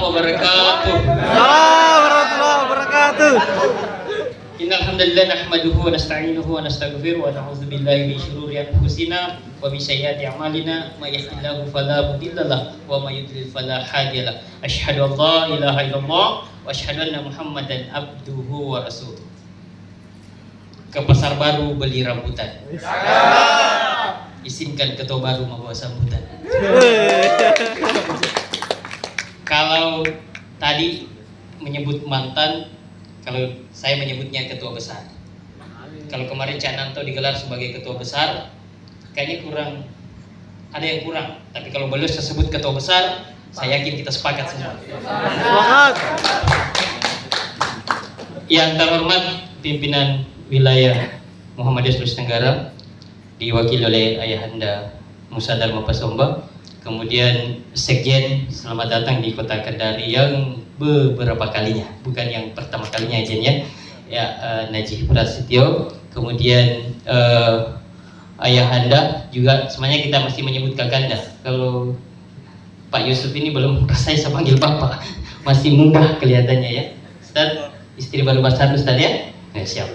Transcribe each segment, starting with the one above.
wabarakatuh. Waalaikumsalam warahmatullahi wabarakatuh. Innal hamdalillah nahmaduhu wa nasta'inuhu wa nastaghfiruh wa na'udzu billahi min shururi anfusina wa min sayyiati a'malina may yahdihillahu fala mudhillalah wa may yudlil fala hadiyalah. Asyhadu an la ilaha illallah wa asyhadu anna Muhammadan abduhu wa rasuluh. Ke pasar baru beli rambutan. Izinkan ketua baru membawa sambutan. Kalau tadi menyebut mantan, kalau saya menyebutnya ketua besar. Kalau kemarin Cak Nanto digelar sebagai ketua besar, kayaknya kurang, ada yang kurang. Tapi kalau beliau tersebut ketua besar, saya yakin kita sepakat semua. Semangat. Yang terhormat pimpinan wilayah Muhammadiyah Sulawesi Tenggara, diwakili oleh Ayahanda Musa Dharma Pasomba. Kemudian Sekjen, selamat datang di Kota Kendari yang beberapa kalinya, bukan yang pertama kalinya aja ya, Najih Prasetyo. Kemudian Ayahanda juga, semuanya kita masih menyebut Kakanda. Kalau Pak Yusuf ini belum saya panggil Bapak, masih muda kelihatannya ya. Ustaz, istri baru satu Ustaz ya? Ya siap.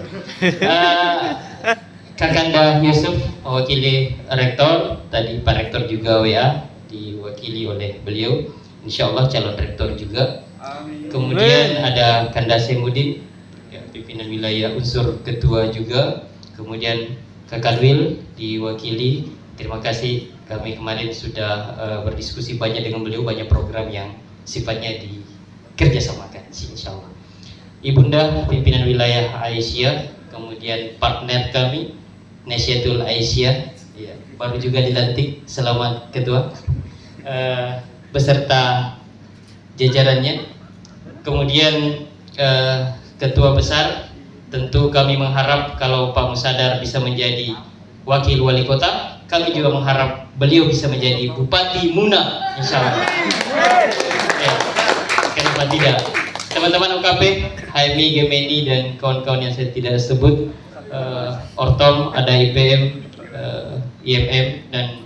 Kakanda Yusuf mewakili rektor, tadi Pak Rektor juga WA diwakili oleh beliau, insya Allah calon rektor juga. Amin. Kemudian ada Kanda Semudin, ya, pimpinan wilayah unsur ketua juga. Kemudian Kakak Wil diwakili, terima kasih, kami kemarin sudah berdiskusi banyak dengan beliau, banyak program yang sifatnya dikerjasamakan, insya Allah. Ibunda pimpinan wilayah Aisyah, kemudian partner kami Nasyatul Aisyah, ya, baru juga dilantik, selamat ketua, beserta jajarannya. Kemudian ketua besar, tentu kami mengharap kalau Pak Musadar bisa menjadi wakil wali kota, kami juga mengharap beliau bisa menjadi Bupati Muna, insya Allah. Ya, kenapa tidak? Teman-teman UKP, HMI, Gemeni dan kawan-kawan yang saya tidak sebut, Ortom, ada IPM, IMM dan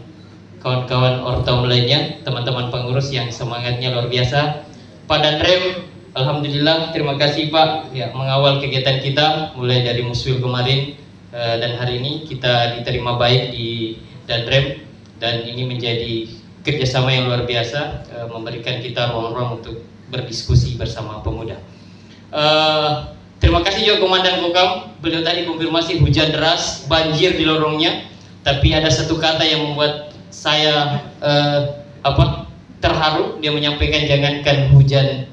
kawan-kawan Ortom lainnya, teman-teman pengurus yang semangatnya luar biasa. Pak Danrem, alhamdulillah, terima kasih Pak ya, mengawal kegiatan kita mulai dari Muswil kemarin, dan hari ini kita diterima baik di Danrem, dan ini menjadi kerjasama yang luar biasa, memberikan kita ruang-ruang untuk berdiskusi bersama pemuda. Terima kasih juga Komandan Kokam, beliau tadi konfirmasi hujan deras, banjir di lorongnya, tapi ada satu kata yang membuat saya terharu. Dia menyampaikan jangankan hujan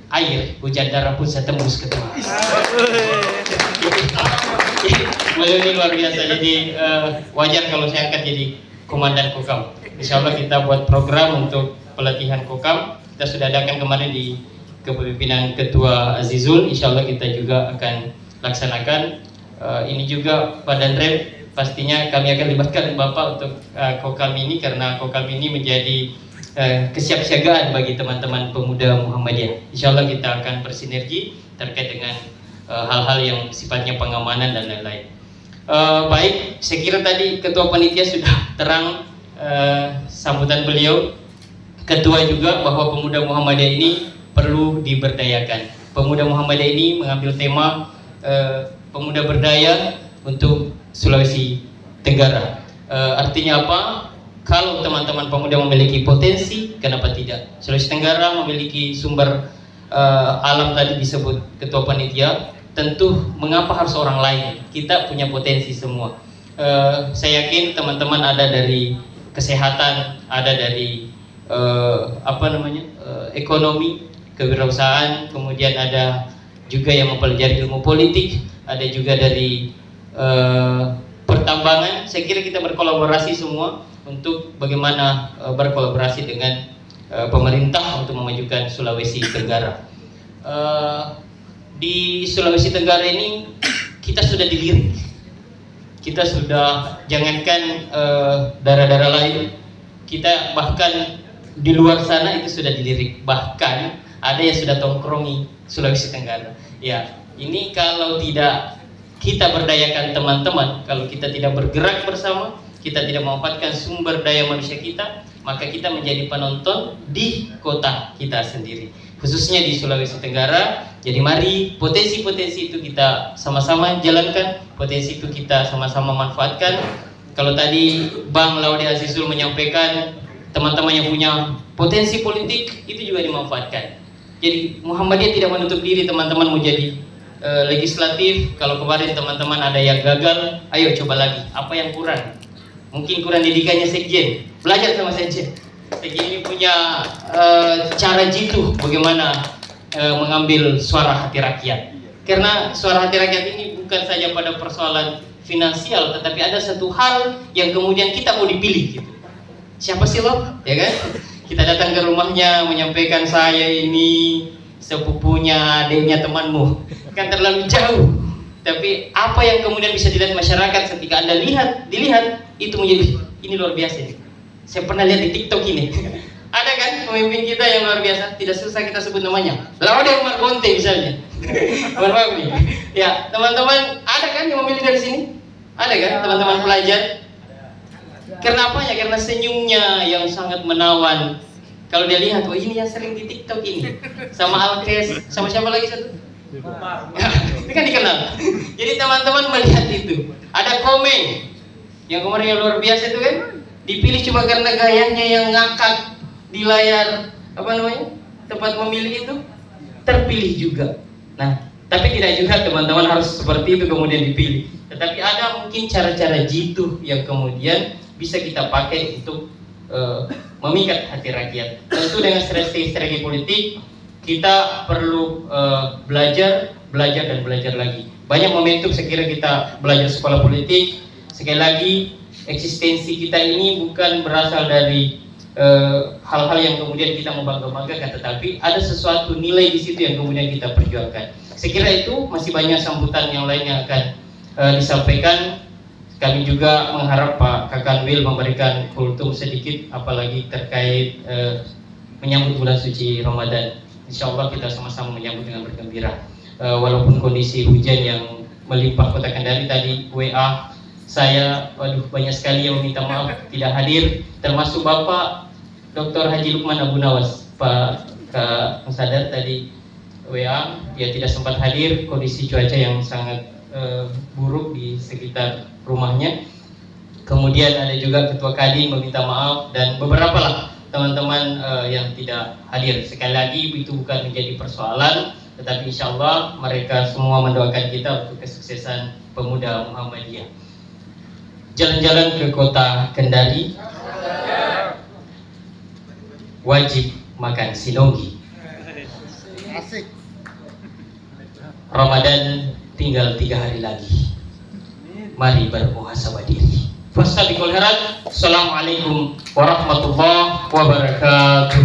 air, hujan darah pun saya tembus ke tengah. Beliau ini luar biasa, jadi wajar kalau saya akan jadi Komandan Kokam. Insya Allah kita buat program untuk pelatihan Kokam, kita sudah adakan kemarin di kepemimpinan Ketua Azizul, insya Allah kita juga akan laksanakan. Ini juga Pak Danrem, pastinya kami akan libatkan Bapak untuk Kokam ini, karena Kokam ini menjadi kesiapsiagaan bagi teman-teman pemuda Muhammadiyah. Insya Allah kita akan bersinergi terkait dengan hal-hal yang sifatnya pengamanan dan lain-lain. Baik, saya kira tadi Ketua Panitia sudah terang sambutan beliau. Ketua juga bahwa pemuda Muhammadiyah ini perlu diberdayakan. Pemuda Muhammadiyah ini mengambil tema pemuda berdaya untuk Sulawesi Tenggara. Artinya apa? Kalau teman-teman pemuda memiliki potensi, kenapa tidak? Sulawesi Tenggara memiliki sumber alam, tadi disebut Ketua Panitia. Tentu mengapa harus orang lain? Kita punya potensi semua. Saya yakin teman-teman ada dari kesehatan, ada dari ekonomi, kewirausahaan, kemudian ada juga yang mempelajari ilmu politik, ada juga dari pertambangan. Saya kira kita berkolaborasi semua untuk bagaimana berkolaborasi dengan pemerintah untuk memajukan Sulawesi Tenggara. Di Sulawesi Tenggara ini kita sudah dilirik, kita sudah, jangankan daerah-daerah lain, kita bahkan di luar sana itu sudah dilirik, bahkan ada yang sudah tongkrongi Sulawesi Tenggara. Ya, ini kalau tidak kita berdayakan teman-teman, kalau kita tidak bergerak bersama, kita tidak memanfaatkan sumber daya manusia kita, maka kita menjadi penonton di kota kita sendiri, khususnya di Sulawesi Tenggara. Jadi mari potensi-potensi itu kita sama-sama jalankan, potensi itu kita sama-sama manfaatkan. Kalau tadi Bang Laude Azizul menyampaikan teman-teman yang punya potensi politik itu juga dimanfaatkan. Jadi Muhammadiyah tidak menutup diri teman-teman mau jadi legislatif. Kalau kemarin teman-teman ada yang gagal, ayo coba lagi. Apa yang kurang? Mungkin kurang didikannya sekjen. Belajar sama sekjen. Sekjen ini punya cara jitu bagaimana mengambil suara hati rakyat. Karena suara hati rakyat ini bukan saja pada persoalan finansial, tetapi ada satu hal yang kemudian kita mau dipilih gitu. Siapa sih lo? Ya kan? Kita datang ke rumahnya menyampaikan saya ini sepupunya adiknya temanmu. Kan terlalu jauh. Tapi apa yang kemudian bisa dilihat masyarakat ketika Anda dilihat itu menjadi ini luar biasa. Saya pernah lihat di TikTok ini. Ada kan pemimpin kita yang luar biasa, tidak susah kita sebut namanya. Laude Umar Bonte misalnya. Umar Bakmi. Ya, teman-teman ada kan yang memilih dari sini? Ada kan teman-teman pelajar? Karena apanya? Karena senyumnya yang sangat menawan. Kalau dia lihat, oh ini yang sering di TikTok ini. Sama Alkes, sama siapa lagi satu? Ini kan dikenal. Jadi teman-teman melihat itu. Ada Komeng yang kemarin yang luar biasa itu kan, dipilih cuma karena gayanya yang ngakak di layar tempat memilih itu, terpilih juga. Nah, tapi tidak juga teman-teman harus seperti itu kemudian dipilih. Tetapi ada mungkin cara-cara jitu yang kemudian bisa kita pakai untuk memikat hati rakyat. Tentu dengan strategi politik kita perlu belajar dan belajar lagi. Banyak momentum saya kira kita belajar sekolah politik. Sekali lagi, eksistensi kita ini bukan berasal dari hal-hal yang kemudian kita membangga-banggakan, tetapi ada sesuatu nilai di situ yang kemudian kita perjuangkan. Saya kira itu masih banyak sambutan yang lain yang akan disampaikan. Kami juga mengharap Pak Kakanwil memberikan kultum sedikit, apalagi terkait menyambut bulan suci Ramadan. Insya Allah kita sama-sama menyambut dengan bergembira. Walaupun kondisi hujan yang melimpah Kota Kendari tadi, WA saya, waduh banyak sekali yang meminta maaf tidak hadir, termasuk Bapak Dr. Haji Lukman Abu Nawas. Pak Sadar tadi WA, dia tidak sempat hadir, kondisi cuaca yang sangat buruk di sekitar rumahnya. Kemudian ada juga Ketua Kadin meminta maaf, dan beberapa lah teman-teman yang tidak hadir. Sekali lagi itu bukan menjadi persoalan, tetapi insya Allah mereka semua mendoakan kita untuk kesuksesan pemuda Muhammadiyah. Jalan-jalan ke Kota Kendari wajib makan sinonggi. Ramadan tinggal 3 hari lagi. Mari bermuhasabah diri. Fastabiqul khairat. Assalamualaikum warahmatullahi wabarakatuh.